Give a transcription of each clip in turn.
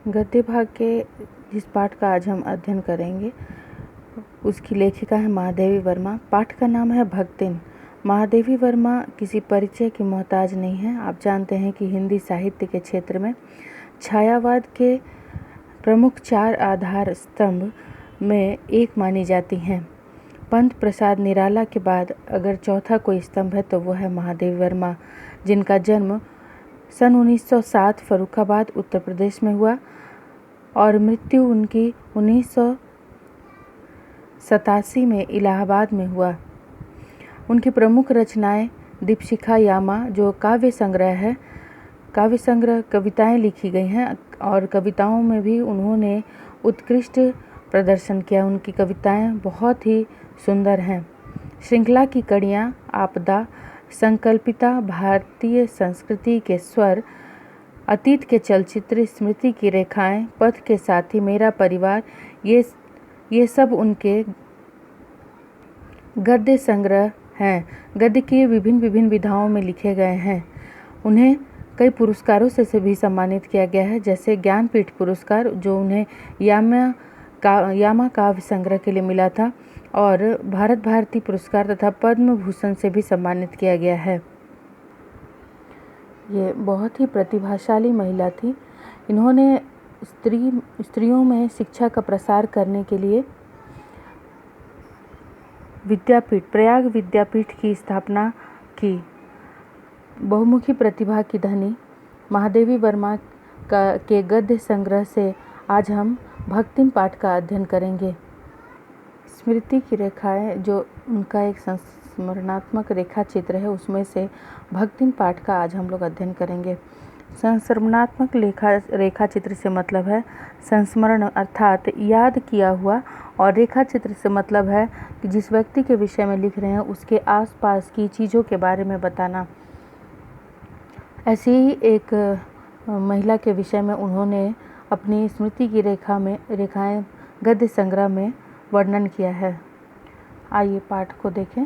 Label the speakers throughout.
Speaker 1: गद्य भाग के जिस पाठ का आज हम अध्ययन करेंगे उसकी लेखिका है महादेवी वर्मा। पाठ का नाम है भक्तिन। महादेवी वर्मा किसी परिचय की मोहताज नहीं है। आप जानते हैं कि हिंदी साहित्य के क्षेत्र में छायावाद के प्रमुख 4 आधार स्तंभ में एक मानी जाती हैं। पंत प्रसाद निराला के बाद अगर चौथा कोई स्तंभ है तो वो है महादेवी वर्मा, जिनका जन्म सन 1907 फर्रुखाबाद उत्तर प्रदेश में हुआ और मृत्यु उनकी 1987 में इलाहाबाद में हुआ। उनकी प्रमुख रचनाएं दीपशिखा यामा जो काव्य संग्रह है, काव्य संग्रह कविताएं लिखी गई हैं और कविताओं में भी उन्होंने उत्कृष्ट प्रदर्शन किया। उनकी कविताएं बहुत ही सुंदर हैं। श्रृंखला की कड़ियाँ, आपदा, संकल्पिता, भारतीय संस्कृति के स्वर, अतीत के चलचित्र, स्मृति की रेखाएं, पथ के साथी, मेरा परिवार, ये सब उनके गद्य संग्रह हैं। गद्य के विभिन्न विधाओं में लिखे गए हैं। उन्हें कई पुरस्कारों से भी सम्मानित किया गया है, जैसे ज्ञानपीठ पुरस्कार जो उन्हें यामा काव्य संग्रह के लिए मिला था और भारत भारती पुरस्कार तथा पद्म भूषण से भी सम्मानित किया गया है। ये बहुत ही प्रतिभाशाली महिला थी। इन्होंने स्त्रियों में शिक्षा का प्रसार करने के लिए प्रयाग विद्यापीठ की स्थापना की। बहुमुखी प्रतिभा की धनी महादेवी वर्मा के गद्य संग्रह से आज हम भक्तिन पाठ का अध्ययन करेंगे। स्मृति की रेखाएं जो उनका एक संस्मरणात्मक रेखा चित्र है, उसमें से भक्तिन पाठ का आज हम लोग अध्ययन करेंगे। संस्मरणात्मक रेखा चित्र से मतलब है संस्मरण अर्थात याद किया हुआ, और रेखा चित्र से मतलब है कि जिस व्यक्ति के विषय में लिख रहे हैं उसके आसपास की चीज़ों के बारे में बताना। ऐसी ही एक महिला के विषय में उन्होंने अपनी स्मृति की रेखाएं गद्य संग्रह में वर्णन किया है। आइए पाठ को देखें।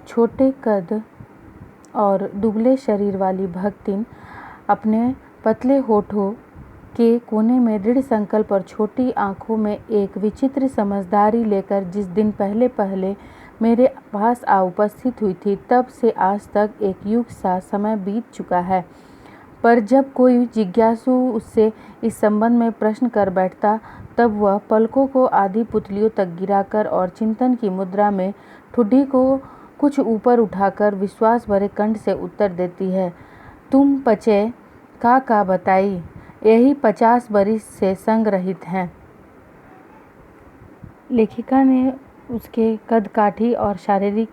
Speaker 1: छोटे कद और दुबले शरीर वाली भक्तिन अपने पतले होठों के कोने में दृढ़ संकल्प और छोटी आंखों में एक विचित्र समझदारी लेकर जिस दिन पहले मेरे पास उपस्थित हुई थी, तब से आज तक एक युग सा समय बीत चुका है। पर जब कोई जिज्ञासु उससे इस संबंध में प्रश्न कर बैठता, तब वह पलकों को आधी पुतलियों तक गिराकर और चिंतन की मुद्रा में ठुड्डी को कुछ ऊपर उठाकर विश्वास भरे कंठ से उत्तर देती है, तुम पचे का बताई, यही 50 बरिस से संग रहित हैं। लेखिका ने उसके कद काठी और शारीरिक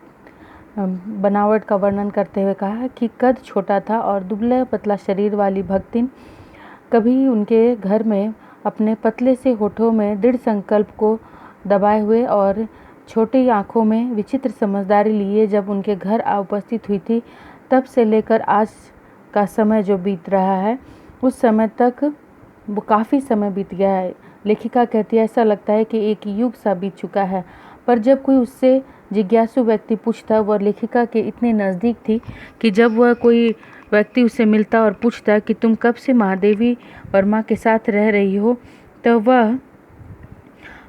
Speaker 1: बनावट का वर्णन करते हुए कहा कि कद छोटा था और दुबला पतला शरीर वाली भक्तिन कभी उनके घर में अपने पतले से होठों में दृढ़ संकल्प को दबाए हुए और छोटी आंखों में विचित्र समझदारी लिए जब उनके घर उपस्थित हुई थी, तब से लेकर आज का समय जो बीत रहा है, उस समय तक वो काफ़ी समय बीत गया है। लेखिका कहती है ऐसा लगता है कि एक युग सा बीत चुका है। पर जब कोई उससे जिज्ञासु व्यक्ति पूछता, वह लेखिका के इतने नज़दीक थी कि जब वह कोई व्यक्ति उससे मिलता और पूछता कि तुम कब से महादेवी वर्मा के साथ रह रही हो, तो वह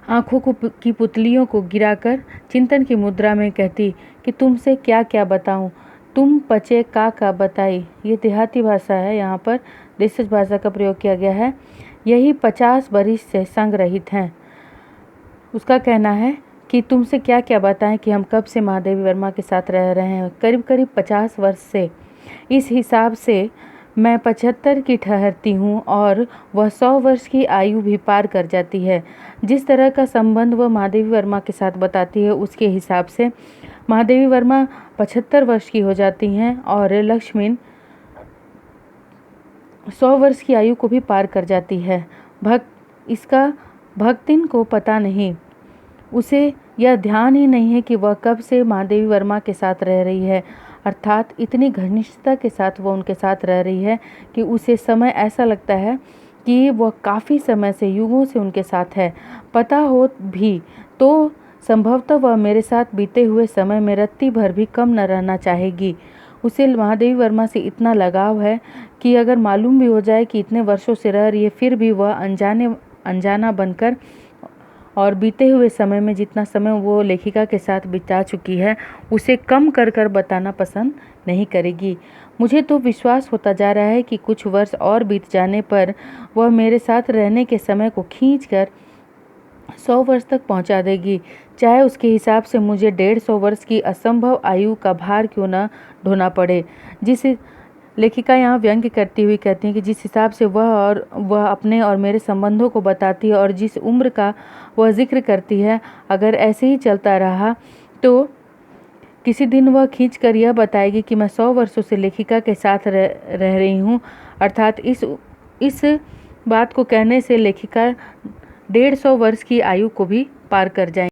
Speaker 1: आँखों की पुतलियों को गिराकर चिंतन की मुद्रा में कहती कि तुमसे क्या क्या बताऊं, तुम पचे का बताई। ये देहाती भाषा है, यहाँ पर देशज भाषा का प्रयोग किया गया है। यही 50 बरिस से संग रहित हैं। उसका कहना है कि तुमसे क्या क्या बताएं कि हम कब से महादेवी वर्मा के साथ रह रहे हैं, करीब 50 वर्ष से। इस हिसाब से मैं 75 की ठहरती हूँ और वह 100 वर्ष की आयु भी पार कर जाती है। जिस तरह का संबंध वह महादेवी वर्मा के साथ बताती है, उसके हिसाब से महादेवी वर्मा 75 वर्ष की हो जाती हैं और लक्ष्मीन 100 वर्ष की आयु को भी पार कर जाती है। इसका भक्तिन को पता नहीं, उसे यह ध्यान ही नहीं है कि वह कब से महादेवी वर्मा के साथ रह रही है, अर्थात इतनी घनिष्ठता के साथ वह उनके साथ रह रही है कि उसे समय ऐसा लगता है कि वह काफ़ी समय से, युगों से उनके साथ है। पता हो भी तो संभवतः वह मेरे साथ बीते हुए समय में रत्ती भर भी कम न रहना चाहेगी। उसे महादेवी वर्मा से इतना लगाव है कि अगर मालूम भी हो जाए कि इतने वर्षों से रह रही है, फिर भी वह अनजाना बनकर और बीते हुए समय में जितना समय वो लेखिका के साथ बिता चुकी है उसे कम कर कर बताना पसंद नहीं करेगी। मुझे तो विश्वास होता जा रहा है कि कुछ वर्ष और बीत जाने पर वह मेरे साथ रहने के समय को खींचकर 100 वर्ष तक पहुंचा देगी, चाहे उसके हिसाब से मुझे 150 वर्ष की असंभव आयु का भार क्यों न ढोना पड़े। जिस लेखिका यहाँ व्यंग्य करती हुई कहती है कि जिस हिसाब से वह अपने और मेरे संबंधों को बताती है और जिस उम्र का वह जिक्र करती है, अगर ऐसे ही चलता रहा तो किसी दिन वह खींच कर यह बताएगी कि मैं 100 वर्षों से लेखिका के साथ रह रही हूँ। अर्थात इस बात को कहने से लेखिका 150 वर्ष की आयु को भी पार कर जाएंगी।